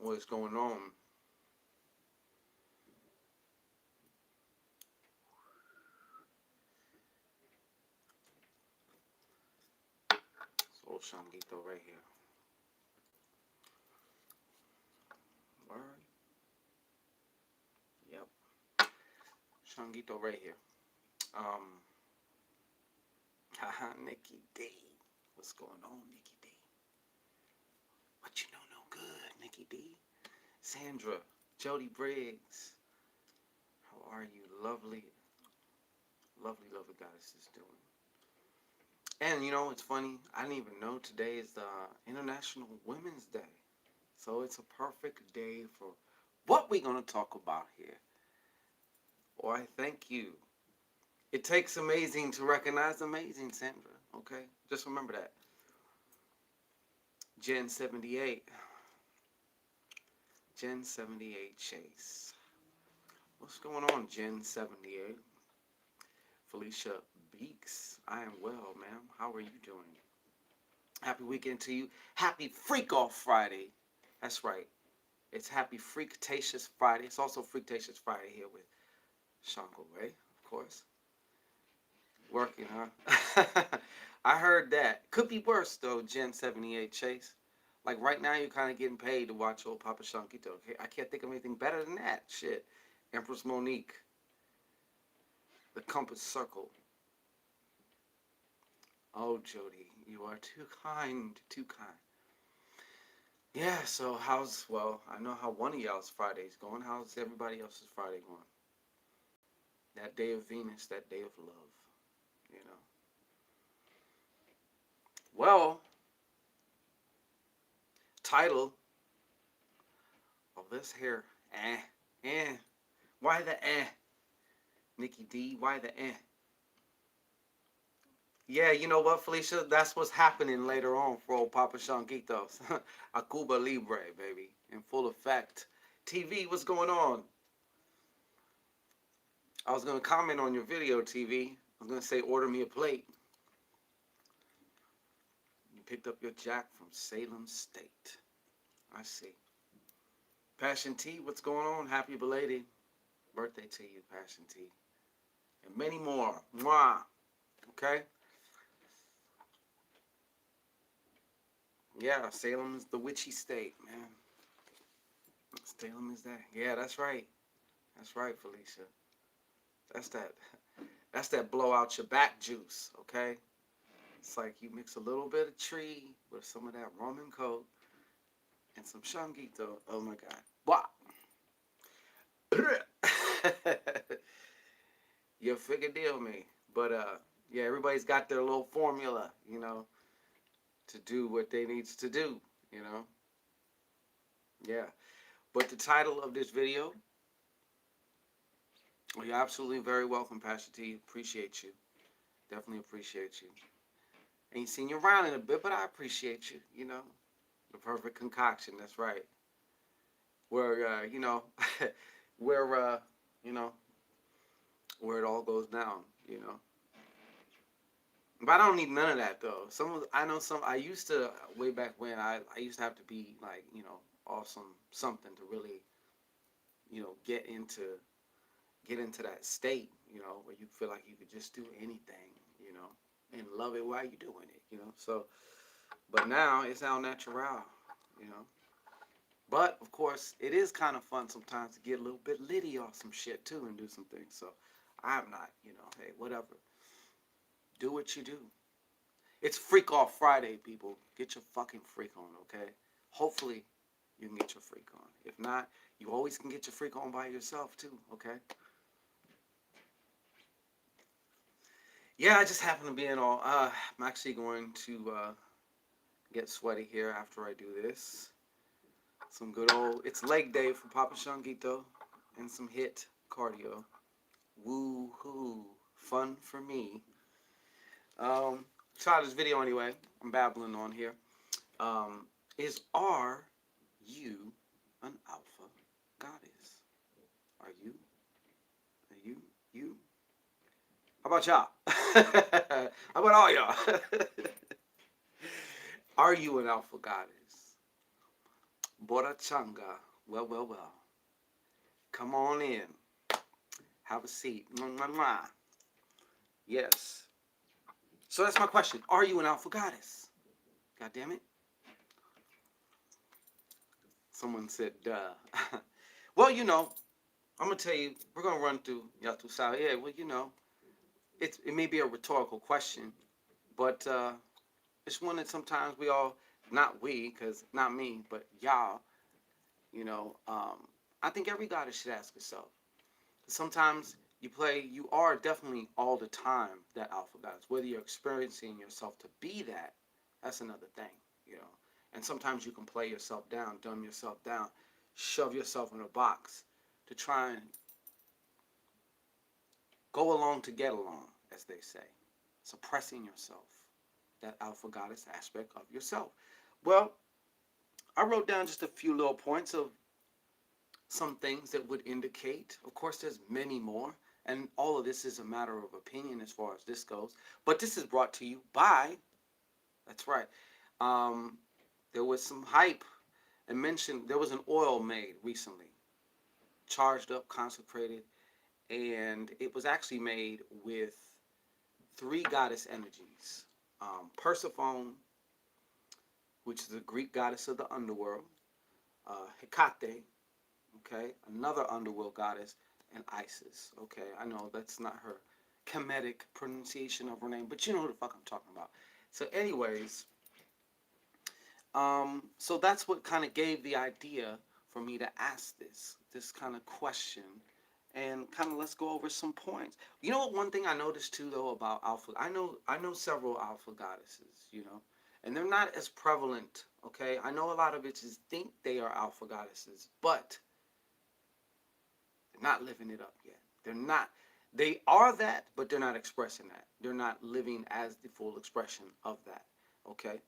what's going on. This old Shanguito right here. Word. Yep. Shanguito right here. Um, haha, Nikki D. What's going on, Nikki D? What you know no good, Nikki D? Sandra, Jody Briggs. How are you? Lovely, lovely goddesses doing. And you know, it's funny. I didn't even know today is the International Women's Day. So it's a perfect day for what we're going to talk about here. Why, thank you. It takes amazing to recognize amazing, Sandra. Okay? Just remember that. Gen 78. Gen 78 Chase. What's going on, Gen 78? Felicia Beeks. I am well, ma'am. How are you doing? Happy weekend to you. Happy Freak Off Friday. That's right. It's Happy Freaktacious Friday. It's also Freaktacious Friday here with Shango, right? Of course. Working, huh? I heard that. Could be worse, though, Gen 78 Chase. Like, right now, you're kind of getting paid to watch old Papa Shankito. Okay? I can't think of anything better than that. Shit. Empress Monique. The Compass Circle. Oh, Jody, you are too kind. Too kind. Yeah, so well, I know how one of y'all's Friday's going. How's everybody else's Friday going? That day of Venus, that day of love, you know. Well, title of this here, eh. Why the eh? Nikki D, why the eh? Yeah, you know what, Felicia? That's what's happening later on for old Papa Shanguitos. A Cuba Libre, baby, in full effect. TV, what's going on? I was going to comment on your video, TV. I was going to say, order me a plate. You picked up your jack from Salem State. I see. Passion T, what's going on? Happy belated birthday to you, Passion T. And many more. Mwah. Okay? Yeah, Salem is the witchy state, man. Salem is that. Yeah, that's right. That's right, Felicia. That's that. That's that blow out your back juice, okay? It's like you mix a little bit of tree with some of that rum and coke and some shanguito. Oh my God. Wow. You figure deal me. But yeah, everybody's got their little formula, you know, to do what they needs to do, you know. Yeah. But the title of this video, well, you're absolutely very welcome, Pastor T. Appreciate you. Definitely appreciate you. Ain't seen you around in a bit, but I appreciate you, you know. The perfect concoction, that's right. Where you know, where you know, where it all goes down, you know. But I don't need none of that though. I know some I used to way back when I used to have to be like, you know, awesome something to really, you know, get into that state, you know, where you feel like you could just do anything, you know, and love it while you're doing it, you know. So but now it's al natural, you know. But of course, it is kind of fun sometimes to get a little bit litty off some shit too and do some things. So I'm not, you know, hey, whatever. Do what you do. It's Freak Off Friday, people. Get your fucking freak on, okay? Hopefully, you can get your freak on. If not, you always can get your freak on by yourself too, okay? Yeah, I just happen to be in all. I'm actually going to get sweaty here after I do this. Some good old. It's leg day for Papa Shanguito and some hit cardio. Woo hoo. Fun for me. Try this video anyway. I'm babbling on here. Um, are you an alpha goddess? Are you? Are you? You? How about y'all? How about all y'all? Are you an alpha goddess? Borachanga. Well, well, well. Come on in. Have a seat. Mwah, mwah, mwah. Yes. So that's my question. Are you an alpha goddess? God damn it. Someone said, duh. Well, I'm going to tell you, we're going to run through Yatu Sao. Yeah, well, it may be a rhetorical question, but it's one that sometimes we all, not we, because not me, but y'all, you know, um, I think every goddess should ask herself. Sometimes you are definitely all the time that alpha goddess. Whether you're experiencing yourself to be that, that's another thing, you know. And sometimes you can play yourself down, dumb yourself down, shove yourself in a box to try and go along to get along, as they say. Suppressing yourself, that alpha goddess aspect of yourself. Well, I wrote down just a few little points of some things that would indicate. Of course, there's many more, and all of this is a matter of opinion as far as this goes. But this is brought to you by. That's right. Um, there was some hype and mentioned there was an oil made recently, charged up, consecrated, and it was actually made with three goddess energies: Persephone, which is the Greek goddess of the underworld; Hecate, okay, another underworld goddess; and Isis. Okay, I know that's not her Kemetic pronunciation of her name, but you know who the fuck I'm talking about. So, anyways, so that's what kind of gave the idea for me to ask this kind of question, and kind of let's go over some points. You know what? One thing I noticed too, though, about alpha, I know several alpha goddesses, and they're not as prevalent. Okay, I know a lot of bitches think they are alpha goddesses, but they're not living it up yet. They're not. They are that, but they're not expressing that. They're not living as the full expression of that. Okay.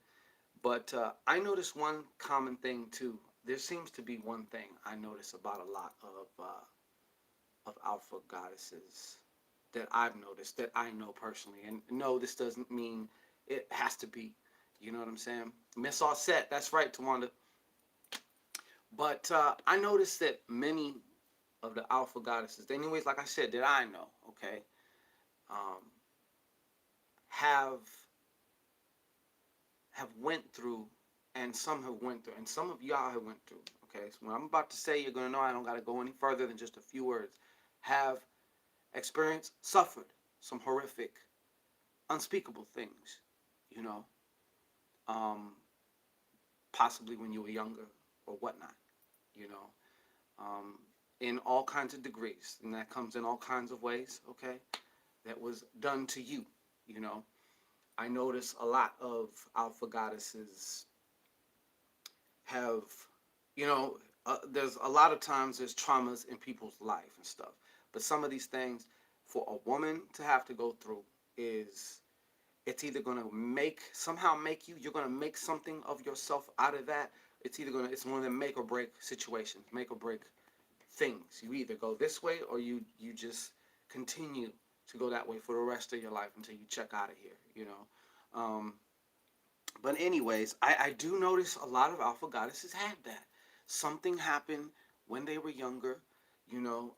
But I noticed one common thing too. There seems to be one thing I notice about a lot of alpha goddesses that I've noticed that I know personally. And no, this doesn't mean it has to be. You know what I'm saying? Miss Offset, that's right, Tawanda. But I noticed that many of the alpha goddesses, anyways, like I said, that I know, okay, um, have went through, and some have went through, and some of y'all have went through. Okay, so what I'm about to say, you're gonna know. I don't gotta go any further than just a few words. Have experienced, suffered some horrific, unspeakable things. You know, um, possibly when you were younger or whatnot. You know, um, in all kinds of degrees, and that comes in all kinds of ways. Okay, that was done to you. You know, I notice a lot of alpha goddesses have, there's a lot of times there's traumas in people's life and stuff. But some of these things, for a woman to have to go through, is it's either gonna somehow make you're gonna make something of yourself out of that. It's one of the make or break situations, make or break things. You either go this way or you just continue to go that way for the rest of your life until you check out of here. But anyways, I do notice a lot of alpha goddesses have that. Something happened when they were younger, you know.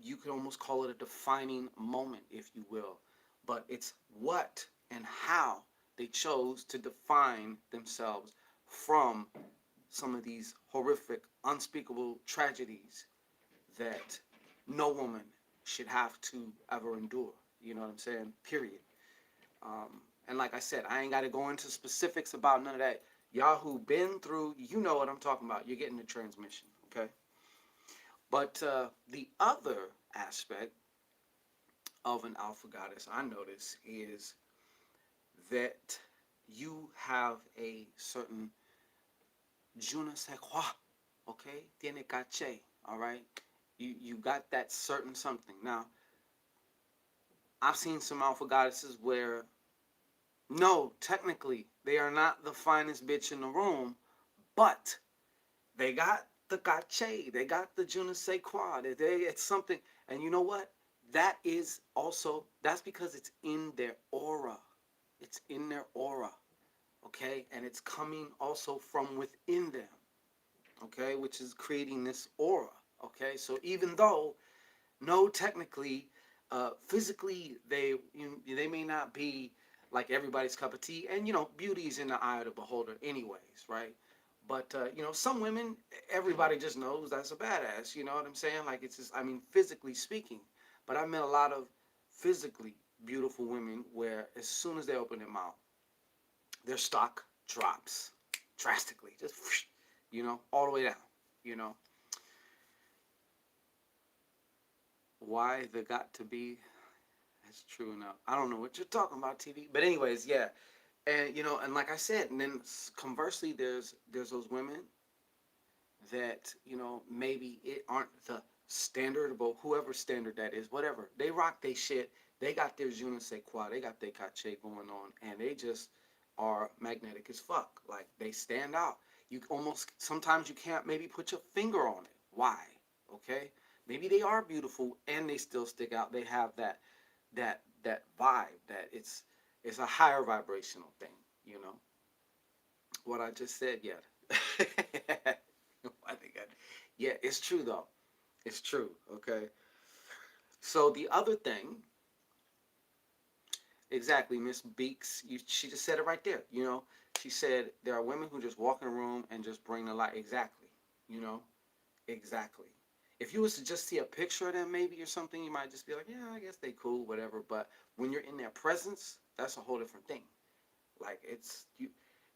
You could almost call it a defining moment, if you will. But it's what and how they chose to define themselves from some of these horrific, unspeakable tragedies that no woman should have to ever endure. You know what I'm saying? Period. And like I said, I ain't got to go into specifics about none of that. Y'all who been through, you know what I'm talking about. You're getting the transmission, okay? But the other aspect of an alpha goddess I notice is that you have a certain je ne sais quoi, okay? Tiene caché, all right? You got that certain something. Now, I've seen some alpha goddesses where no, technically, they are not the finest bitch in the room, but they got the cache, they got the je ne sais quoi. It's something, and you know what? That's because it's in their aura. It's in their aura, okay? And it's coming also from within them. okay, which is creating this aura, okay. So even though no, technically, physically, they may not be like everybody's cup of tea, and beauty's in the eye of the beholder, anyways, right? But some women, everybody just knows that's a badass. You know what I'm saying? Like it's just, I mean, physically speaking. But I've met a lot of physically beautiful women where as soon as they open their mouth, their stock drops drastically, just all the way down. You know why the got to be. That's true enough. I don't know what you're talking about, TV. But anyways, yeah. And and like I said, and then conversely, there's those women that maybe it aren't the standard, but whoever standard that is, whatever. They rock they shit. They got their je ne sais quoi. They got their cache going on, and they just are magnetic as fuck. Like they stand out. You almost sometimes you can't maybe put your finger on it. Why? Okay. Maybe they are beautiful and they still stick out. They have that vibe that it's a higher vibrational thing, you know. What I just said, yeah. I think yeah, it's true though. It's true, okay. So the other thing, exactly, Miss Beeks, she just said it right there. She said there are women who just walk in a room and just bring the light. Exactly, you know, exactly. If you was to just see a picture of them, maybe or something, you might just be like, yeah, I guess they cool, whatever. But when you're in their presence, that's a whole different thing. Like it's you,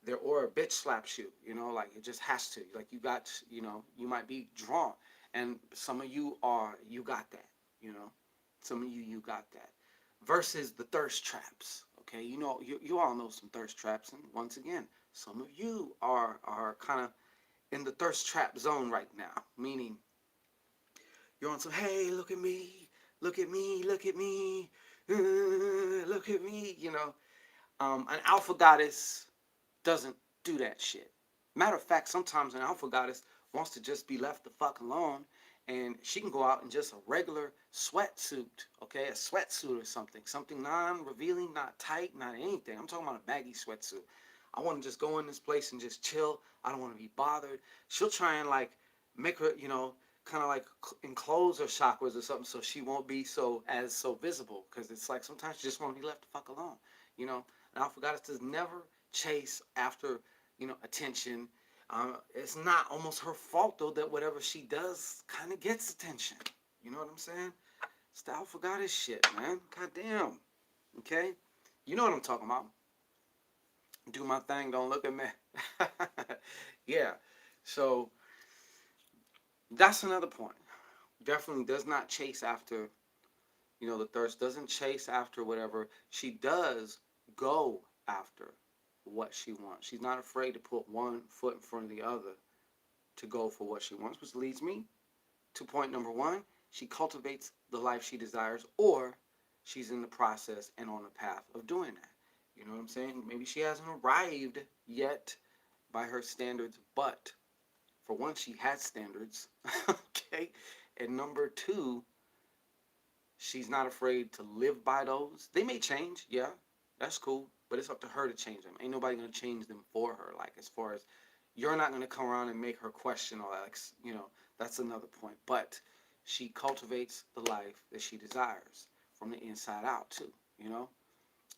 their aura bitch slaps you. Like it just has to. Like you got, you might be drawn, and some of you got that. You know, some of you got that. Versus the thirst traps. Okay, you all know some thirst traps, and once again, some of you are kind of in the thirst trap zone right now, meaning you're on some, hey, look at me, look at me, look at me, look at me. An alpha goddess doesn't do that shit. Matter of fact, sometimes an alpha goddess wants to just be left the fuck alone, and she can go out in just a regular sweatsuit, okay, a sweatsuit or something non-revealing, not tight, not anything. I'm talking about a baggy sweatsuit. I want to just go in this place and just chill. I don't want to be bothered. She'll try and like make her, kind of like enclose her chakras or something so she won't be so visible. Because it's like sometimes you just want to be left the fuck alone. And alpha goddess does never chase after attention. It's not almost her fault though that whatever she does kind of gets attention. You know what I'm saying? It's the alpha goddess shit, man. God damn. Okay, you know what I'm talking about. Do my thing. Don't look at me. Yeah. So that's another point. Definitely does not chase after the thirst. Doesn't chase after whatever. She does go after what she wants. She's not afraid to put one foot in front of the other to go for what she wants, which leads me to point number one. She cultivates the life she desires, or she's in the process and on the path of doing that. You know what I'm saying? Maybe she hasn't arrived yet by her standards, but for one, she has standards. Okay. And number two, she's not afraid to live by those. They may change, yeah, that's cool, but it's up to her to change them. Ain't nobody gonna change them for her. Like as far as you're not gonna come around and make her question all that. Like, that's another point. But she cultivates the life that she desires from the inside out too. You know.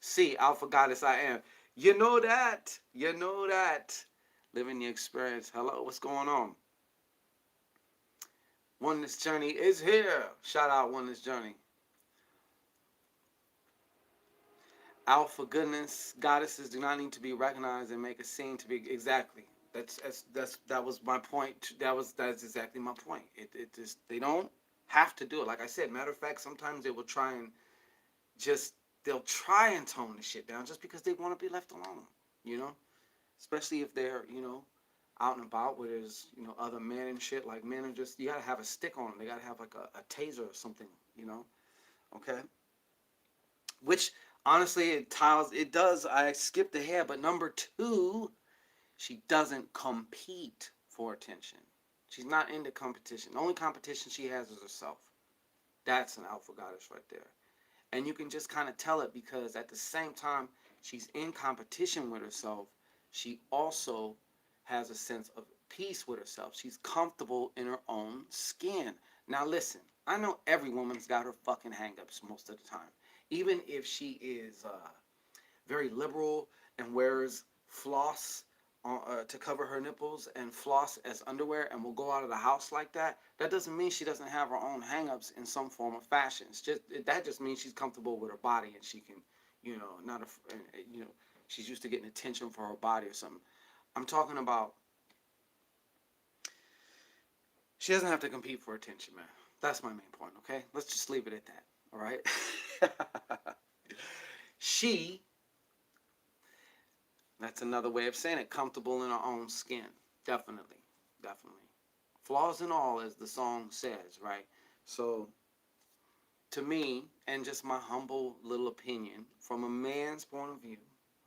See, alpha goddess I am. You know that. You know that. Living the experience. Hello, what's going on? Oneness Journey is here. Shout out Oneness Journey. Alpha goodness goddesses do not need to be recognized and make a scene to be exactly. That was my point. That's exactly my point. It just they don't have to do it. Like I said, matter of fact, sometimes they will try and just they'll try and tone the shit down just because they want to be left alone. You know, especially if they're out and about where there's other men and shit. Like men are just you gotta have a stick on them. They gotta have like a taser or something. Okay. Which honestly it does. I skipped ahead, but number two, she doesn't compete for attention. She's not into competition. The only competition she has is herself. That's an alpha goddess right there. And you can just kind of tell it because at the same time she's in competition with herself, she also has a sense of peace with herself. She's comfortable in her own skin. Now listen, I know every woman's got her fucking hangups most of the time. Even if she is very liberal and wears floss to cover her nipples and floss as underwear and will go out of the house like that, that doesn't mean she doesn't have her own hangups in some form of fashion. It's just that just means she's comfortable with her body and she can, not a, you know, she's used to getting attention for her body or something. I'm talking about she doesn't have to compete for attention, man. That's my main point. Okay, let's just leave it at that. All right. She That's another way of saying it. Comfortable in our own skin. Definitely. Definitely. Flaws and all, as the song says, right? So, to me, and just my humble little opinion, from a man's point of view,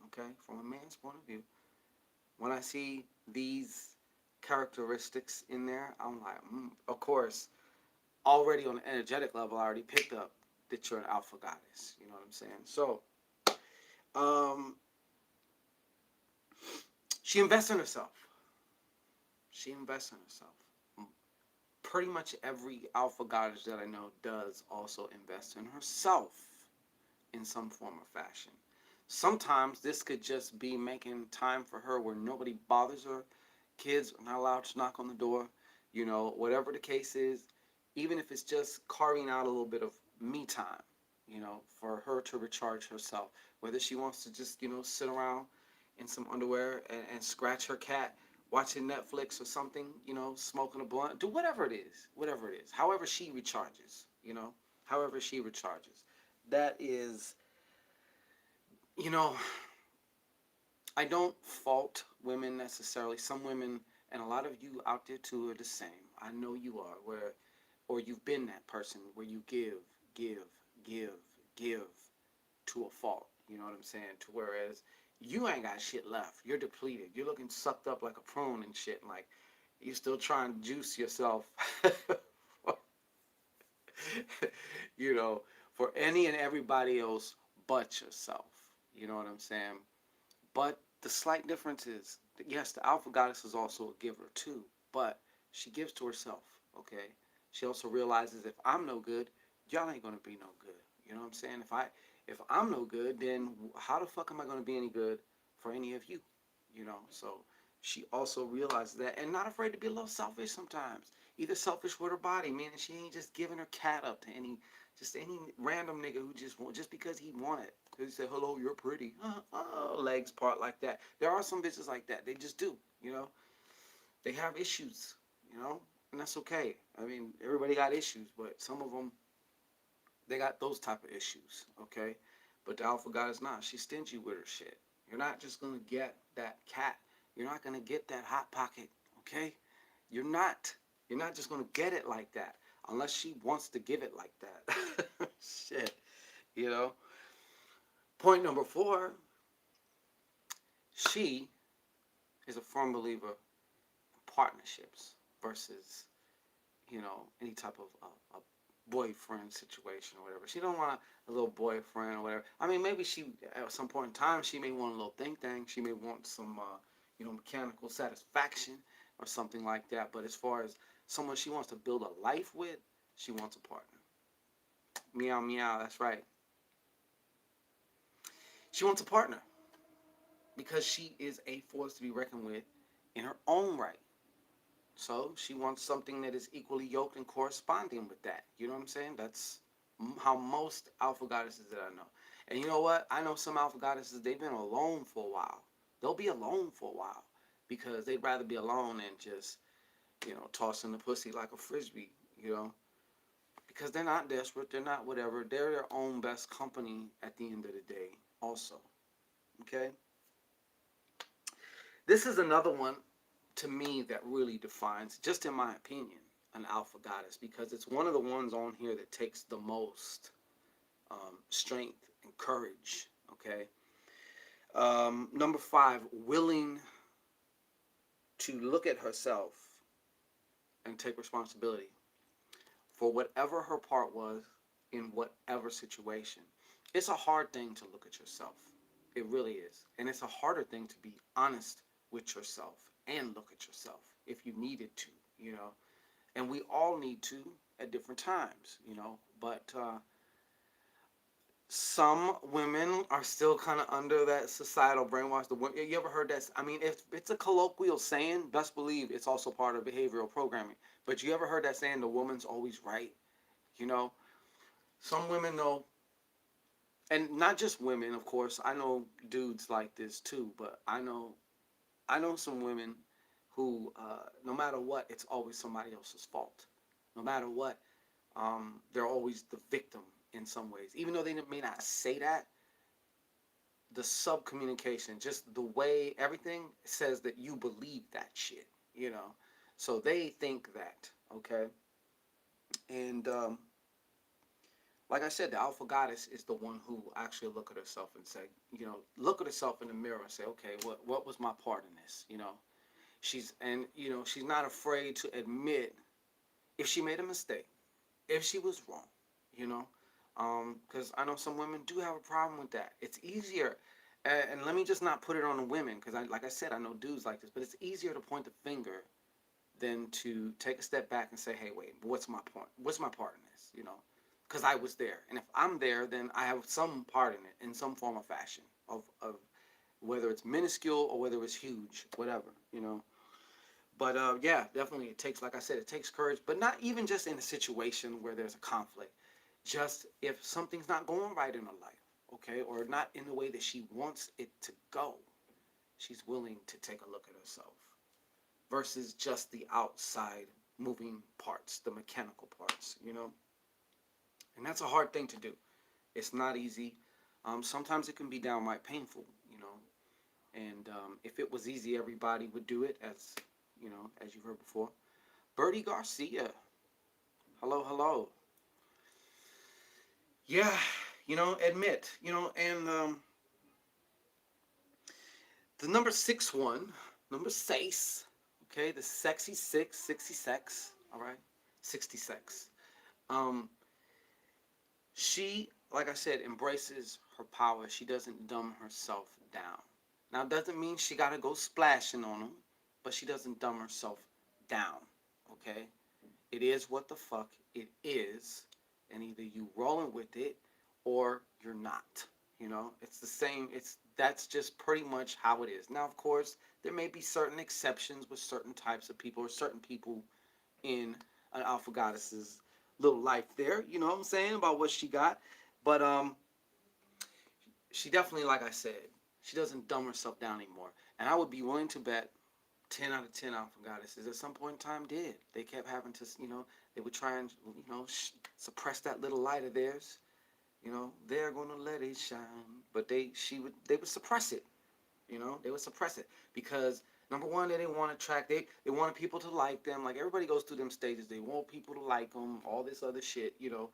okay, from a man's point of view, when I see these characteristics in there, I'm like, of course, already on an energetic level, I already picked up that you're an alpha goddess. You know what I'm saying? So, um, she invests in herself. She invests in herself. Pretty much every alpha goddess that I know does also invest in herself in some form or fashion. Sometimes this could just be making time for her where nobody bothers her. Kids are not allowed to knock on the door. Whatever the case is, even if it's just carving out a little bit of me time, for her to recharge herself. Whether she wants to just, sit around in some underwear and scratch her cat watching Netflix or something, smoking a blunt, do whatever it is, however she recharges, however she recharges. That is, you know, I don't fault women necessarily. Some women, and a lot of you out there too, are the same. I know you are, or you've been that person where you give, give, give to a fault. You know what I'm saying? To whereas you ain't got shit left. You're depleted. You're looking sucked up like a prune and shit. Like you're still trying to juice yourself. you know, for any and everybody else but yourself. You know what I'm saying? But the slight difference is, yes, the alpha goddess is also a giver too, but she gives to herself. Okay. She also realizes if I'm no good, y'all ain't gonna be no good. You know what I'm saying? If I'm no good, then how the fuck am I gonna be any good for any of you? So she also realizes that and not afraid to be a little selfish sometimes. Either selfish with her body, meaning she ain't just giving her cat up to any random nigga who just because he wanted. He said, "Hello, you're pretty." Legs part like that. There are some bitches like that. They just do. They have issues. And that's okay. I mean, everybody got issues, but some of them they got those type of issues. Okay, but the alpha god is not. She's stingy with her shit. You're not just gonna get that cat. You're not gonna get that hot pocket. Okay, you're not. You're not just gonna get it like that unless she wants to give it like that. Shit. You know. Point number 4, she is a firm believer in partnerships versus, any type of a boyfriend situation or whatever. She don't want a little boyfriend or whatever. I mean, maybe she, at some point in time, she may want a little thing. She may want some, mechanical satisfaction or something like that. But as far as someone she wants to build a life with, she wants a partner. Meow, meow, that's right. She wants a partner because she is a force to be reckoned with in her own right. So she wants something that is equally yoked and corresponding with that. You know what I'm saying? That's how most alpha goddesses that I know. And you know what? I know some alpha goddesses, they've been alone for a while. They'll be alone for a while because they'd rather be alone than just, tossing the pussy like a frisbee, because they're not desperate. They're not whatever. They're their own best company at the end of the day, also. Okay? This is another one to me that really defines, just in my opinion, an alpha goddess because it's one of the ones on here that takes the most strength and courage. Okay. Number 5, willing to look at herself and take responsibility for whatever her part was in whatever situation. It's a hard thing to look at yourself. It really is. And it's a harder thing to be honest with yourself and look at yourself. if you needed to, you know. And we all need to at different times, you know. But some women are still kind of under that societal brainwash. You ever heard that? I mean, if it's a colloquial saying, best believe it's also part of behavioral programming. But you ever heard that saying, the woman's always right? You know, some women know, and not just women, of course. I know dudes like this too, but I know some women who, no matter what, it's always somebody else's fault. No matter what, they're always the victim in some ways. Even though they may not say that, the sub communication, just the way everything says that you believe that shit, you know. So they think that, okay? And like I said, the alpha goddess is the one who actually look at herself and say, you know, look at herself in the mirror and say, okay, what was my part in this, you know? She's not afraid to admit if she made a mistake, if she was wrong, you know, because I know some women do have a problem with that. It's easier, and let me just not put it on the women, because like I said, I know dudes like this, but it's easier to point the finger than to take a step back and say, hey, wait, what's my point? What's my part in this? You know, because I was there, and if I'm there, then I have some part in it in some form or fashion of whether it's minuscule or whether it's huge, whatever, you know. But yeah, definitely it takes, like I said, it takes courage, but not even just in a situation where there's a conflict. Just if something's not going right in her life, okay, or not in the way that she wants it to go, she's willing to take a look at herself versus just the outside moving parts, the mechanical parts, you know. And that's a hard thing to do. It's not easy. Sometimes it can be downright painful, you know. And if it was easy, everybody would do it, as you know, as you heard before. Birdie Garcia, hello, hello. Yeah, you know, admit, you know, and the number six one, number six, okay, the sexy six, 60 sex, all right, 60 sex. Um, she, like I said, embraces her power. She doesn't dumb herself down. Now, it doesn't mean she got to go splashing on them, but she doesn't dumb herself down, okay? It is what the fuck it is, and either you rolling with it or you're not. You know, it's the same. That's just pretty much how it is. Now, of course, there may be certain exceptions with certain types of people or certain people in an alpha goddess's little life there. You know what I'm saying about what she got, but she definitely, like I said, she doesn't dumb herself down anymore. And I would be willing to bet 10 out of 10 alpha goddesses at some point in time did. They kept having to, you know, they would try and, you know, suppress that little light of theirs. You know, they're gonna let it shine, but they would suppress it. You know, they would suppress it because number one, they didn't want to attract. They wanted people to like them. Like everybody goes through them stages. They want people to like them. All this other shit. You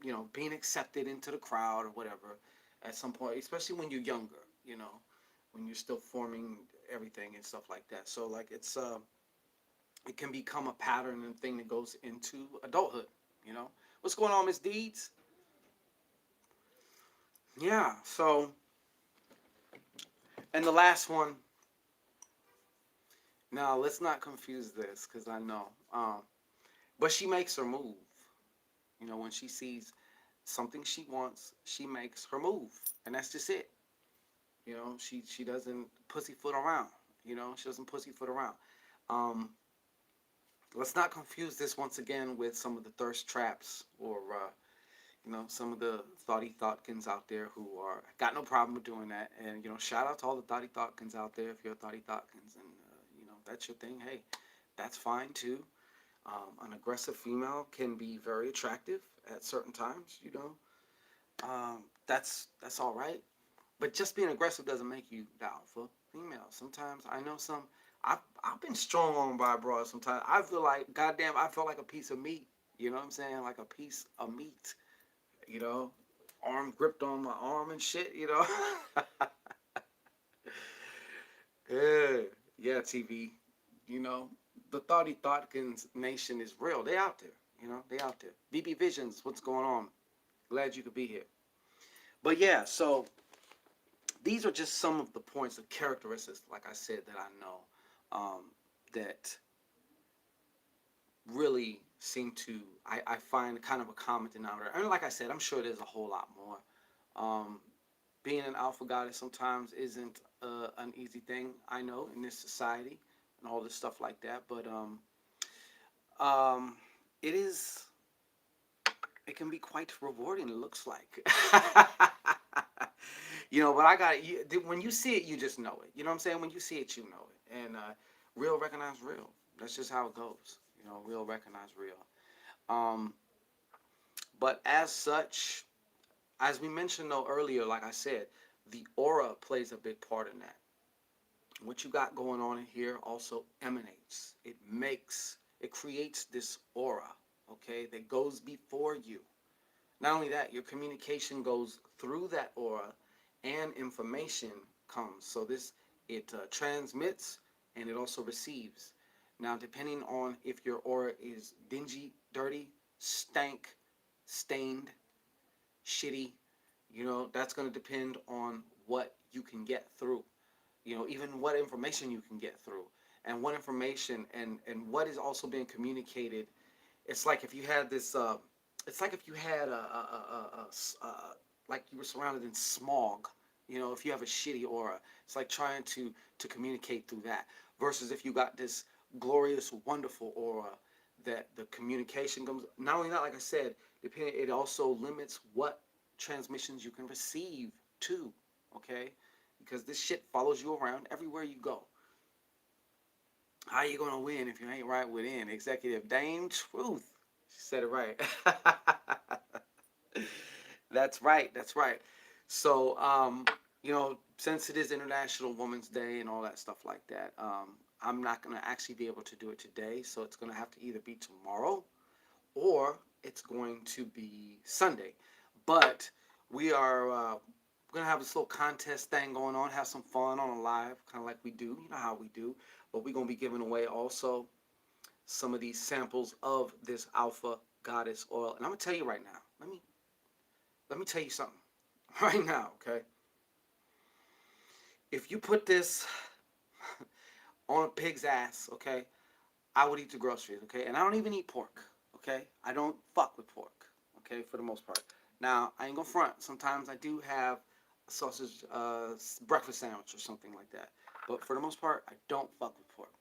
know, being accepted into the crowd or whatever. At some point, especially when you're younger. You know, when you're still forming everything and stuff like that. So like it can become a pattern and thing that goes into adulthood. You know, what's going on, Miss Deeds? Yeah. So, and the last one. Now let's not confuse this because I know. But she makes her move. You know, when she sees something she wants, she makes her move, and that's just it. You know, she doesn't pussyfoot around. You know, she doesn't pussyfoot around. Um, let's not confuse this once again with some of the thirst traps or you know, some of the thoughty thotkins out there who are got no problem with doing that. And you know, shout out to all the thoughty thotkins out there if you're a thoughty thotkins and you know that's your thing. Hey, that's fine too. An aggressive female can be very attractive at certain times. You know, that's all right. But just being aggressive doesn't make you the alpha female. Sometimes I know some. I've been strong on by broad. Sometimes I feel like goddamn. I feel like a piece of meat. You know what I'm saying? Like a piece of meat. You know, arm gripped on my arm and shit. You know. Yeah, yeah. TV. You know, the Thoughty Thotkins nation is real. They out there. You know, they out there. BB Visions, what's going on? Glad you could be here. But yeah, so these are just some of the points, the characteristics, like I said, that I know. that really seem to I find kind of a common denominator. And like I said, I'm sure there's a whole lot more. Um, Being an alpha goddess sometimes isn't an easy thing. I know in this society and all this stuff like that, but um, it is. It can be quite rewarding. It looks like. But I got it. When you see it, you just know it. You know what I'm saying? When you see it, you know it. And real recognize real. That's just how it goes. Real recognize real. Um, but as such, as we mentioned though earlier, like I said, the aura plays a big part in that. What you got going on in here also emanates. It creates this aura, okay, that goes before you. Not only that, your communication goes through that aura and information comes. So it transmits and it also receives. Now, depending on if your aura is dingy, dirty, stank, stained, shitty, that's going to depend on what you can get through. Even what information you can get through and what information and what is also being communicated. It's like if you had this it's like if you had like you were surrounded in smog. If you have a shitty aura, it's like trying to communicate through that versus if you got this glorious wonderful aura that the communication comes. Not only that, like I said, it also limits what transmissions you can receive too. Okay, because this shit follows you around everywhere you go. How you gonna win if you ain't right within? Executive Dame Truth. She said it right. That's right. That's right. So, since it is International Women's Day and all that stuff like that, I'm not gonna actually be able to do it today. So it's gonna have to either be tomorrow or it's going to be Sunday. But we are gonna have this little contest thing going on, have some fun on a live, kind of like we do. You know how we do. But we're gonna be giving away also some of these samples of this alpha goddess oil. And I'm gonna tell you right now. Let me tell you something right now, okay? If you put this on a pig's ass, okay, I would eat the groceries, okay? And I don't even eat pork, okay? I don't fuck with pork, okay, for the most part. Now, I ain't gonna front. Sometimes I do have a sausage breakfast sandwich or something like that. But for the most part, I don't fuck with pork,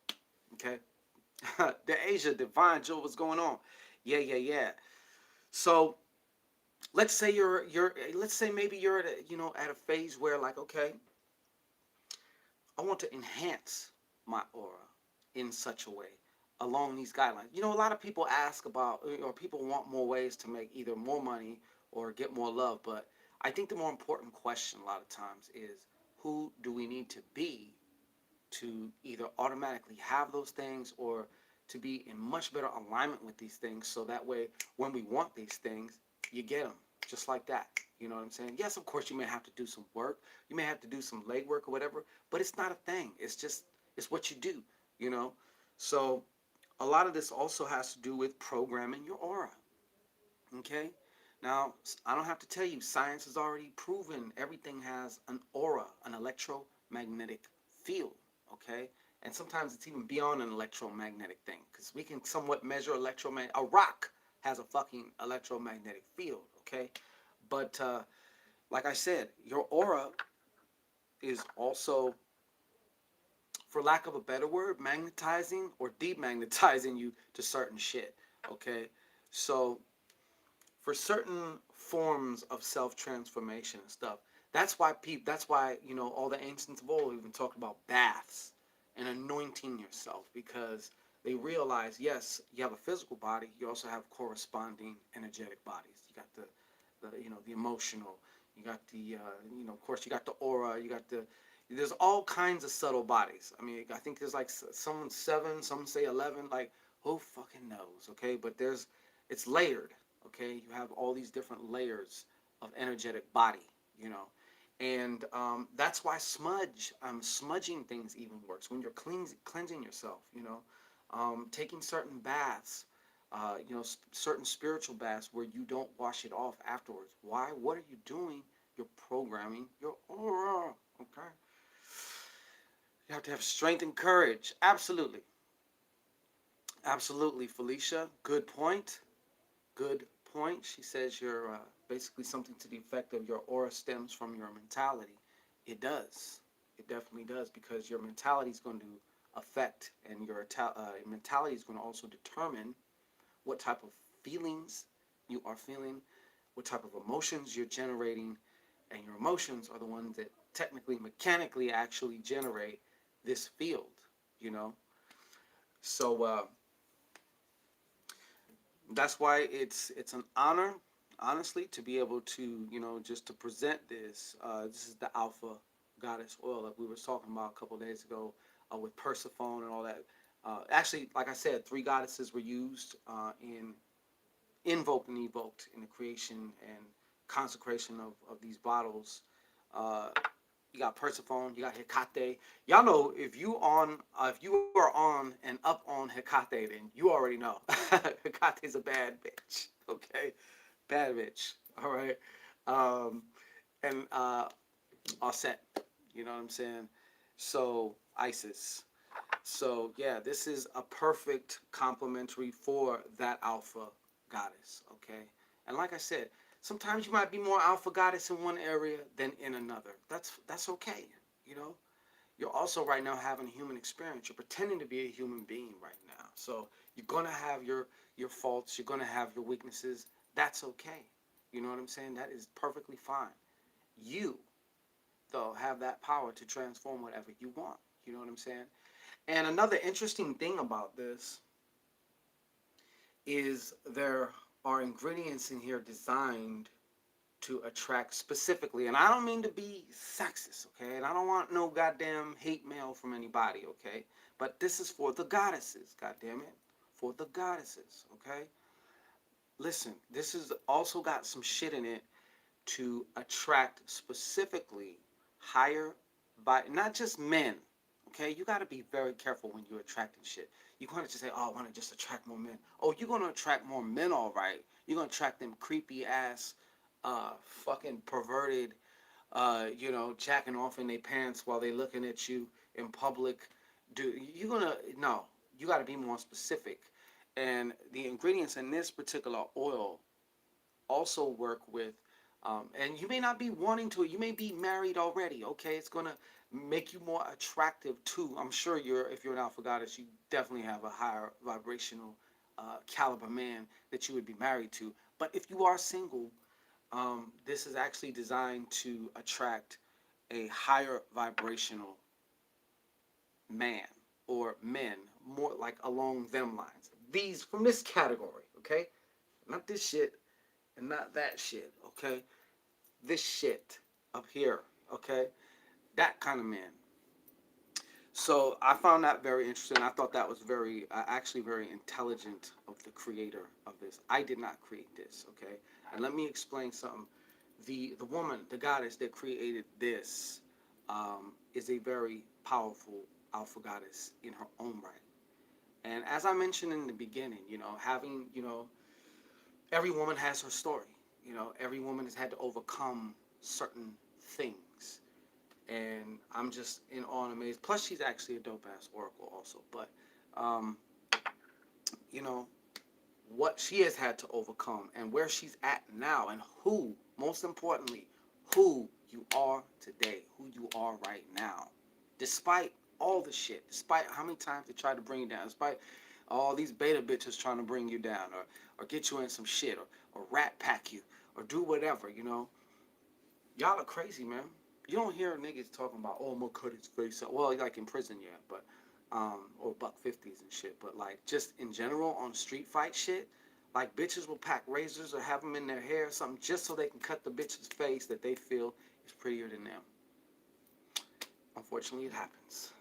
okay? The Asia, Divine Joe, what's going on? Yeah, yeah, yeah. So let's say let's say maybe you're at a phase where like, okay, I want to enhance my aura in such a way along these guidelines. A lot of people ask about, or people want more ways to make either more money or get more love. But I think the more important question a lot of times is who do we need to be to either automatically have those things or to be in much better alignment with these things so that way when we want these things, you get them just like that. You know what I'm saying? Yes, of course, you may have to do some work. You may have to do some legwork or whatever, but it's not a thing. It's what you do, you know? So a lot of this also has to do with programming your aura. Okay? Now, I don't have to tell you, science has already proven everything has an aura, an electromagnetic field. Okay? And sometimes it's even beyond an electromagnetic thing because we can somewhat measure electromagnetic. A rock has a fucking electromagnetic field. Okay? But like I said, your aura is also, for lack of a better word, magnetizing or demagnetizing you to certain shit. Okay? So for certain forms of self-transformation and stuff. That's why all the ancients of old even talked about baths and anointing yourself because they realize, yes, you have a physical body, you also have corresponding energetic bodies. You got the emotional, you got the of course you got the aura, there's all kinds of subtle bodies. I mean, I think there's like some 7, some say 11, like who fucking knows, okay? But it's layered. Okay, you have all these different layers of energetic body, and that's why smudging things even works when you're cleansing yourself, taking certain baths, certain spiritual baths where you don't wash it off afterwards. Why? What are you doing? You're programming your aura. Okay, you have to have strength and courage. Absolutely. Absolutely, Felicia. Good point. Good point. She says you're basically something to the effect of your aura stems from your mentality. It does. It definitely does because your mentality is going to affect, and your mentality is going to also determine what type of feelings you are feeling, what type of emotions you're generating, and your emotions are the ones that technically, mechanically, actually generate this field. You know, so that's why it's an honor, honestly, to be able to just to present this. This is the Alpha Goddess oil that we were talking about a couple of days ago with Persephone and all that. Actually, like I said, three goddesses were used in invoked and evoked in the creation and consecration of these bottles. Uh, you got Persephone, you got Hecate. Y'all know if you are on and up on Hecate, then you already know Hecate's a bad bitch. Okay, bad bitch. All right, um, and Offset. You know what I'm saying? So Isis. So yeah, this is a perfect complementary for that alpha goddess. Okay, and like I said, sometimes you might be more alpha goddess in one area than in another. That's okay. You know, you're also right now having a human experience. You're pretending to be a human being right now. So you're gonna have your faults. You're gonna have your weaknesses. That's okay. You know what I'm saying? That is perfectly fine. You though have that power to transform whatever you want. You know what I'm saying? And another interesting thing about this is there are ingredients in here designed to attract specifically, and I don't mean to be sexist, okay? And I don't want no goddamn hate mail from anybody, okay? But this is for the goddesses, goddamn it. For the goddesses, okay? Listen, this has also got some shit in it to attract specifically higher by not just men. Okay, you got to be very careful when you're attracting shit. You're going to just say, "Oh, I want to just attract more men." Oh, you're going to attract more men, all right. You're going to attract them creepy ass, fucking perverted, jacking off in their pants while they looking at you in public. Do you're gonna no? You got to be more specific. And the ingredients in this particular oil also work with and you may not be wanting to, you may be married already, okay? It's gonna make you more attractive too. I'm sure if you're an alpha goddess, you definitely have a higher vibrational caliber man that you would be married to. But if you are single, this is actually designed to attract a higher vibrational man or men, more like along them lines. These from this category, okay? Not this shit and not that shit, okay? This shit up here, okay? That kind of man. So I found that very interesting. I thought that was actually very intelligent of the creator of this. I did not create this, okay? And let me explain something. The woman, the goddess that created this, is a very powerful alpha goddess in her own right. And as I mentioned in the beginning, having, every woman has her story. Every woman has had to overcome certain things. And I'm just in awe and amazed. Plus, she's actually a dope ass oracle, also. But, um, you know, what she has had to overcome and where she's at now, and most importantly, who you are today, who you are right now, despite all the shit, despite how many times they tried to bring you down, despite all these beta bitches trying to bring you down or get you in some shit or rat pack you or do whatever, y'all are crazy, man. You don't hear niggas talking about, oh, I'm gonna cut his face out. Well, like in prison, yeah, but or buck fifties and shit. But like just in general on street fight shit, like bitches will pack razors or have them in their hair or something just so they can cut the bitch's face that they feel is prettier than them. Unfortunately, it happens.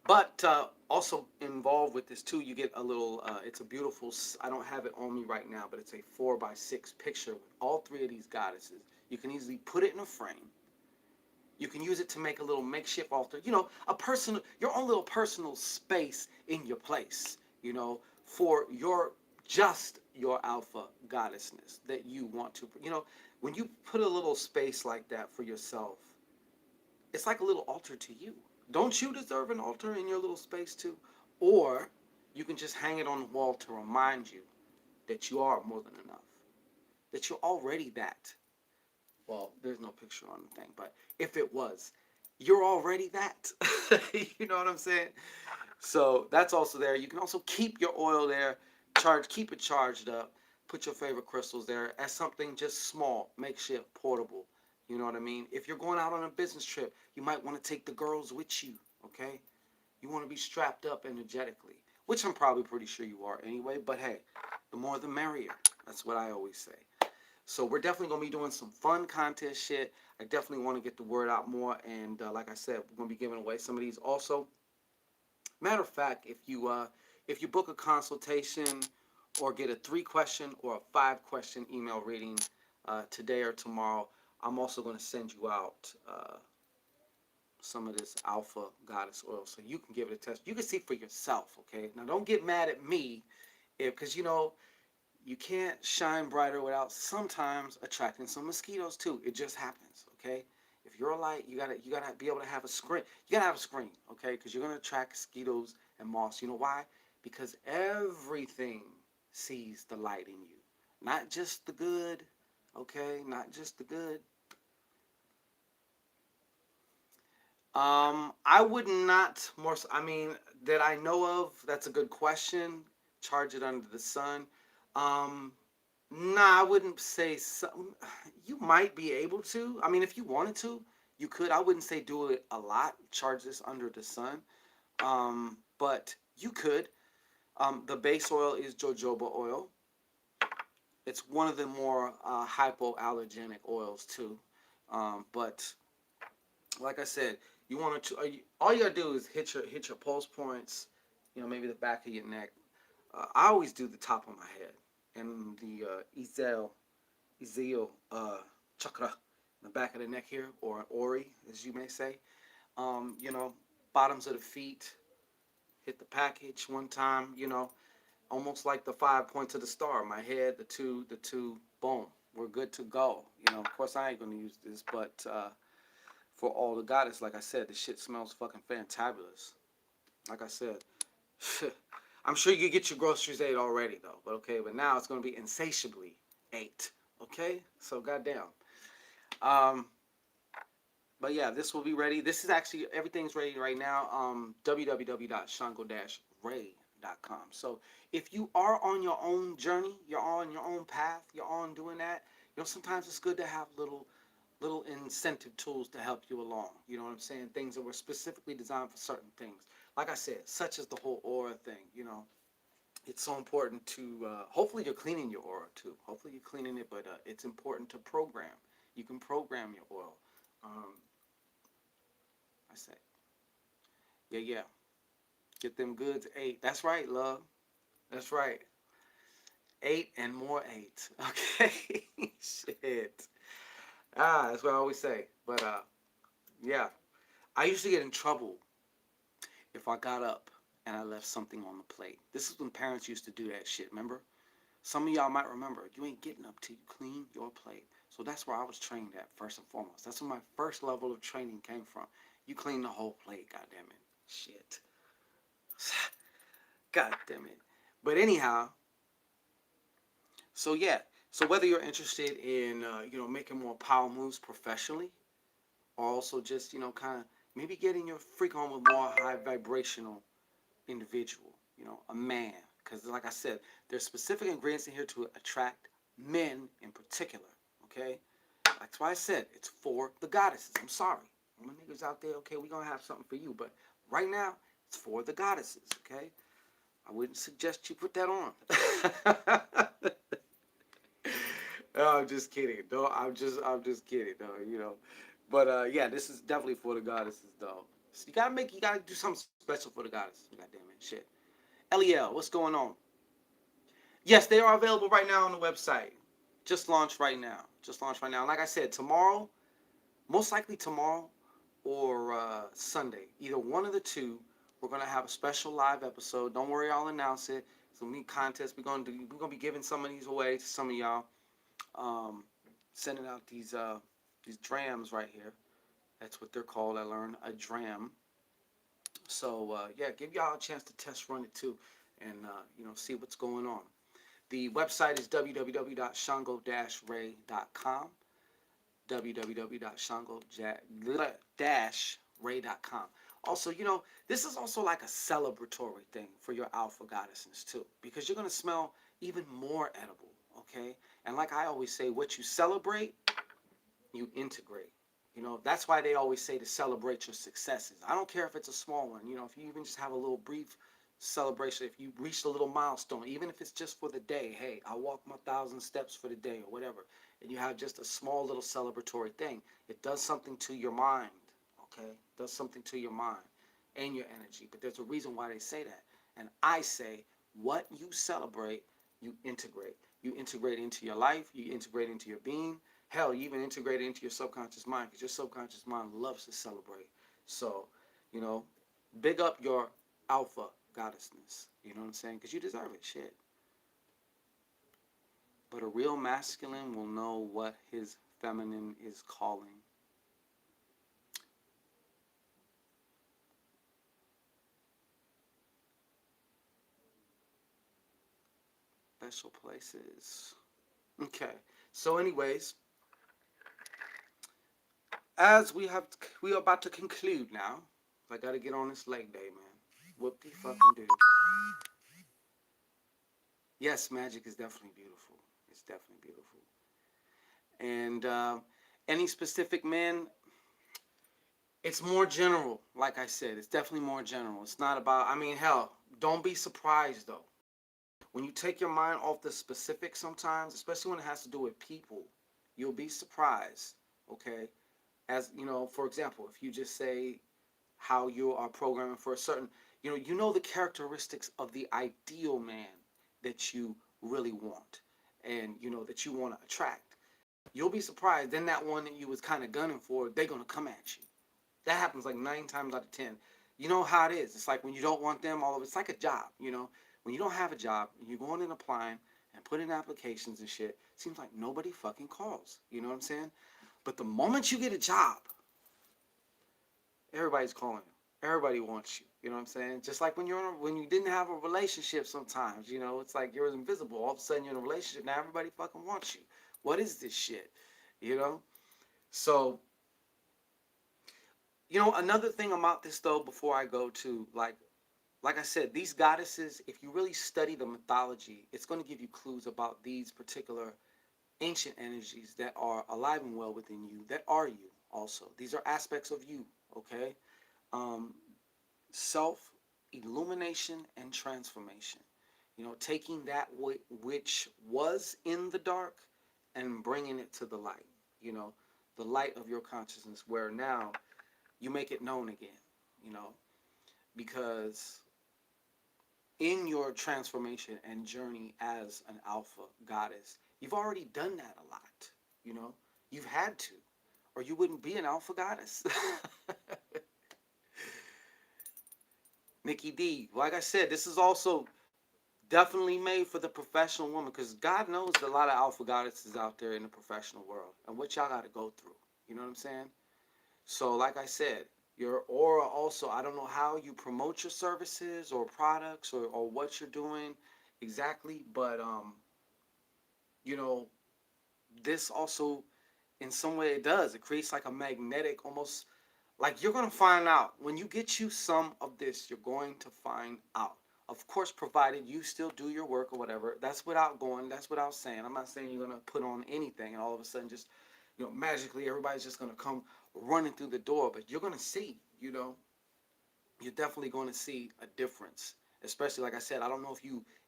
But also involved with this too, you get a little. It's a beautiful. I don't have it on me right now, but it's a 4x6 picture with all three of these goddesses. You can easily put it in a frame. You can use it to make a little makeshift altar. Your own little personal space in your place. For your alpha goddessness that you want to. When you put a little space like that for yourself, it's like a little altar to you. Don't you deserve an altar in your little space too? or you can just hang it on the wall to remind you that you are more than enough, that you're already that. Well, there's no picture on the thing, but if it was, you're already that. You know what I'm saying? So that's also there. You can also keep your oil there, keep it charged up. Put your favorite crystals there as something just small, makeshift, portable. You know what I mean? If you're going out on a business trip, you might want to take the girls with you. Okay? You want to be strapped up energetically, which I'm probably pretty sure you are anyway. But hey, the more the merrier. That's what I always say. So we're definitely gonna be doing some fun contest shit. I definitely want to get the word out more, and like I said, we're gonna be giving away some of these also. Matter of fact, if you book a consultation or get a 3 question or a 5 question email reading today or tomorrow, I'm also going to send you out some of this Alpha Goddess oil so you can give it a test. You can see for yourself. Okay, now don't get mad at me if because you can't shine brighter without sometimes attracting some mosquitoes too. It just happens, okay? If you're a light, you gotta be able to have a screen. You gotta have a screen, okay? Because you're gonna attract mosquitoes and moths. You know why? Because everything sees the light in you, not just the good, okay? Not just the good. I would not more. I mean, that I know of. That's a good question. Charge it under the sun. Um, Nah, I wouldn't say so. You might be able to. I mean, if you wanted to, you could. I wouldn't say do it a lot. Charge this under the sun. But you could. The base oil is jojoba oil. It's one of the more hypoallergenic oils too. But like I said, you want to. All you gotta do is hit your pulse points. Maybe the back of your neck. I always do the top of my head and the Ezeal chakra in the back of the neck here, or ori, as you may say. You know, bottoms of the feet, hit the package one time, almost like the 5 points of the star. My head, the two, boom. We're good to go. Of course, I ain't going to use this, but for all the goddess, like I said, the shit smells fucking fantabulous. Like I said, I'm sure you get your groceries ate already, though. But okay, but now it's going to be insatiably ate. Okay? So, goddamn. Um, but yeah, this will be ready. This is actually everything's ready right now. www.shango-ray.com. So if you are on your own journey, you're on your own path, you're on doing that. Sometimes it's good to have little incentive tools to help you along. You know what I'm saying? Things that were specifically designed for certain things. Like I said, such as the whole aura thing. It's so important to. Hopefully, you're cleaning your aura too. Hopefully, you're cleaning it, but it's important to program. You can program your oil. Um, I say, yeah, yeah. Get them goods 8. That's right, love. That's right. 8 and more 8. Okay. Shit. That's what I always say. But yeah. I used to get in trouble if I got up and I left something on the plate. This is when parents used to do that shit, remember? Some of y'all might remember, you ain't getting up till you clean your plate. So that's where I was trained at, first and foremost. That's where my first level of training came from. You clean the whole plate, goddammit. Shit. God damn it. But anyhow, so yeah. So whether you're interested in making more power moves professionally, or also just kind of maybe getting your freak on with more high vibrational individual, a man, because like I said, there's specific ingredients in here to attract men in particular. Okay, that's why I said it's for the goddesses. I'm sorry, my niggas out there. Okay, we gonna have something for you, but right now it's for the goddesses. Okay. I wouldn't suggest you put that on. No, I'm just kidding. No, I'm just kidding. No, But yeah, this is definitely for the goddesses, though. So you gotta do something special for the goddesses. God damn it, shit. LEL, what's going on? Yes, they are available right now on the website. Just launched right now. Just launched right now. Like I said, tomorrow, most likely tomorrow or Sunday, either one of the two, we're gonna have a special live episode. Don't worry, I'll announce it. It's gonna be contest. We're gonna be giving some of these away to some of y'all. Um, Sending out these drams right here. That's what they're called. I learned a dram. So yeah, give y'all a chance to test run it too, and see what's going on. The website is www.shango-ray.com. www.shango-ray.com. Also, this is also like a celebratory thing for your alpha goddesses too, because you're gonna smell even more edible. Okay, and like I always say, what you celebrate, you integrate. That's why they always say to celebrate your successes. I don't care if it's a small one. If you even just have a little brief celebration, if you reach a little milestone, even if it's just for the day, hey, I walked my 1,000 steps for the day or whatever, and you have just a small little celebratory thing, it does something to your mind, okay? It does something to your mind and your energy. But there's a reason why they say that. And I say, what you celebrate, you integrate. You integrate into your life, you integrate into your being. Hell, you even integrate it into your subconscious mind because your subconscious mind loves to celebrate. So, you know, big up your alpha goddessness. You know what I'm saying? Because you deserve it. Shit. But a real masculine will know what his feminine is calling. Special places. Okay. So, anyways, as we are about to conclude now. I got to get on this leg day, man. Whoop de fucking do. Yes, magic is definitely beautiful. It's definitely beautiful. And any specific men, it's more general. Like I said, it's definitely more general. It's not about. I mean, hell, don't be surprised though. When you take your mind off the specifics, sometimes, especially when it has to do with people, you'll be surprised. Okay, as for example, if you just say how you are programming for a certain, the characteristics of the ideal man that you really want, and that you want to attract. You'll be surprised. Then that one that you was kind of gunning for, they're gonna come at you. That happens like 9 times out of 10. You know how it is. It's like when you don't want them, all of it's like a job. When you don't have a job and you're going and applying and putting in applications and shit, it seems like nobody fucking calls. You know what I'm saying? But the moment you get a job, everybody's calling you. Everybody wants you. You know what I'm saying? Just like when you didn't have a relationship, sometimes it's like you're invisible. All of a sudden you're in a relationship. Now everybody fucking wants you. What is this shit? You know. So another thing about this though, before I go to like I said, these goddesses, if you really study the mythology, it's going to give you clues about these particular ancient energies that are alive and well within you, that are you also. These are aspects of you, okay? Um, Self illumination and transformation. Taking that which was in the dark and bringing it to the light. You know, the light of your consciousness, where now you make it known again. You know, because in your transformation and journey as an alpha goddess, you've already done that a lot. You know, you've had to, or you wouldn't be an alpha goddess. Nikki D, like I said, this is also definitely made for the professional woman because God knows a lot of alpha goddesses out there in the professional world and what y'all got to go through. You know what I'm saying? So, like I said, your aura also, I don't know how you promote your services or products or what you're doing exactly, but, you know, this also, in some way, it does. It creates like a magnetic, almost like you're going to find out. When you get you some of this, you're going to find out. Of course, provided you still do your work or whatever. That's without saying. I'm not saying you're going to put on anything and all of a sudden just, magically everybody's just going to come running through the door. But you're going to see, you're definitely going to see a difference. Especially, like I said, I don't know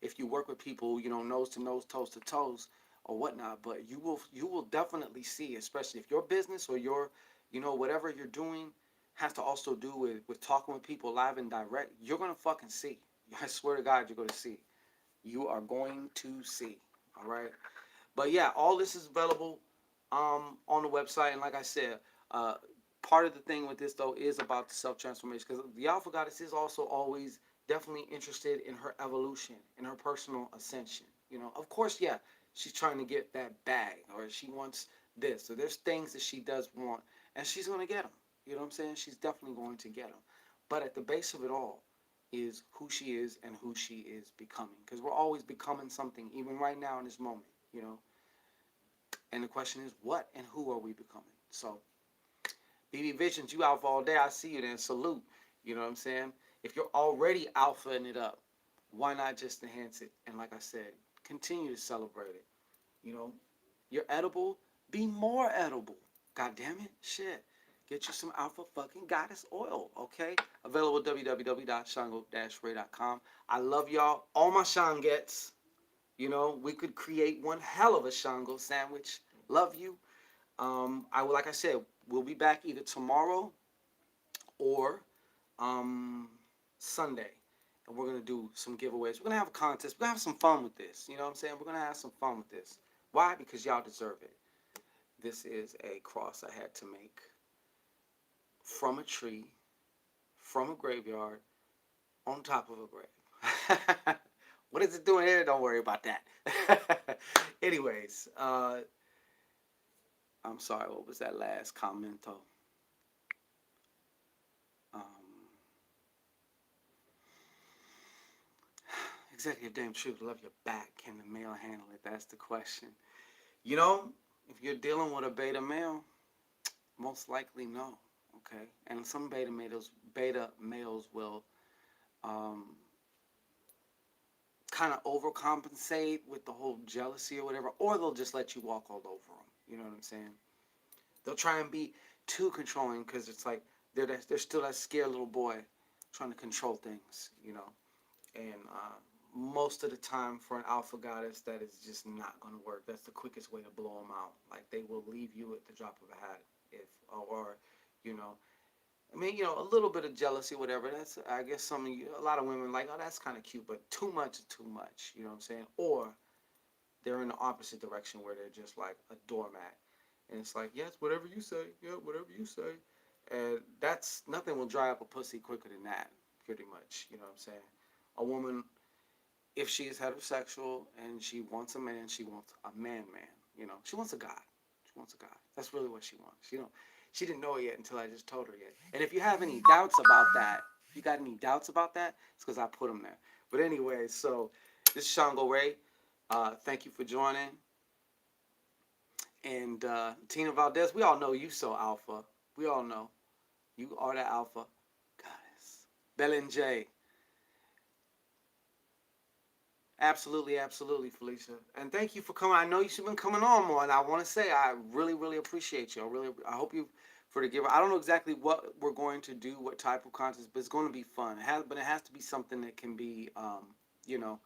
if you work with people, nose to nose, toes to toes, or whatnot, but you will definitely see, especially if your business or your, whatever you're doing has to also do with talking with people live and direct. You're gonna fucking see. I swear to God, you're gonna see. You are going to see. All right. But yeah, all this is available on the website, and like I said, uh, part of the thing with this though is about the self transformation because the alpha goddess is also always definitely interested in her evolution, in her personal ascension. Of course, yeah, she's trying to get that bag, or she wants this. So there's things that she does want, and she's gonna get them. You know what I'm saying? She's definitely going to get them. But at the base of it all is who she is and who she is becoming. Because we're always becoming something, even right now in this moment, you know. And the question is, what and who are we becoming? So, BB Visions, you alpha all day. I see you then. Salute. You know what I'm saying? If you're already alphaing it up, why not just enhance it? And like I said, continue to celebrate it. You know, you're edible, be more edible. God damn it. Shit. Get you some alpha fucking goddess oil, okay? Available at www.shango-ray.com. I love y'all. All my Shangets. You know, we could create one hell of a Shango sandwich. Love you. Like I said, we'll be back either tomorrow or um, Sunday, and we're gonna do some giveaways. We're gonna have a contest. We're gonna have some fun with this. You know what I'm saying? We're gonna have some fun with this. Why? Because y'all deserve it. This is a cross I had to make from a tree, from a graveyard, on top of a grave. What is it doing here? Don't worry about that. Anyways, I'm sorry. What was that last comment though? Um, Executive damn truth, love your back. Can the male handle it? That's the question. You know, if you're dealing with a beta male, most likely no. Okay, and some beta males will um, kind of overcompensate with the whole jealousy or whatever, or they'll just let you walk all over them. You know what I'm saying? They'll try and be too controlling because it's like they're still that scared little boy trying to control things. You know, and most of the time for an alpha goddess, that is just not going to work. That's the quickest way to blow them out. Like they will leave you at the drop of a hat, if or you know. I mean, you know, a little bit of jealousy, whatever. That's, I guess, some of you, a lot of women like, oh, that's kind of cute, but too much is too much. You know what I'm saying? Or they're in the opposite direction where they're just like a doormat, and it's like, yes, whatever you say, yeah, whatever you say, and that's nothing will dry up a pussy quicker than that, pretty much. You know what I'm saying? A woman, if she is heterosexual and she wants a man, she wants a man. You know, she wants a god. She wants a god. That's really what she wants. She didn't know it yet until I just told her yet. And if you have any doubts about that, if you got any doubts about that, it's because I put them there. But anyway, so this is Shango Ray. Thank you for joining. And Tina Valdez, we all know you so alpha. We all know you are the alpha goddess. Belen J. Absolutely, absolutely, Felicia. And thank you for coming. I know you've been coming on more, and I want to say I really, really appreciate you. I hope you for the giver. I don't know exactly what we're going to do, what type of contest, but it's going to be fun. But it has to be something that can be, you know,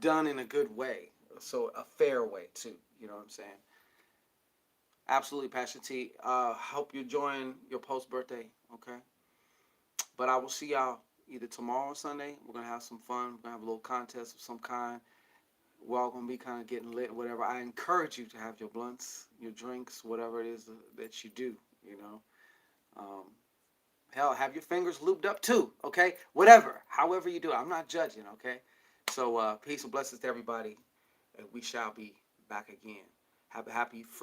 done in a good way, so a fair way too. You know what I'm saying? Absolutely, Pastor T. Hope you join your post birthday. Okay, but I will see y'all either tomorrow or Sunday. We're gonna have some fun. We're gonna have a little contest of some kind. We're all gonna be kind of getting lit, whatever. I encourage you to have your blunts, your drinks, whatever it is that you do. You know, um, hell, have your fingers looped up too. Okay, whatever, however you do it. I'm not judging. Okay, so peace and blessings to everybody, and we shall be back again. Have a happy freak.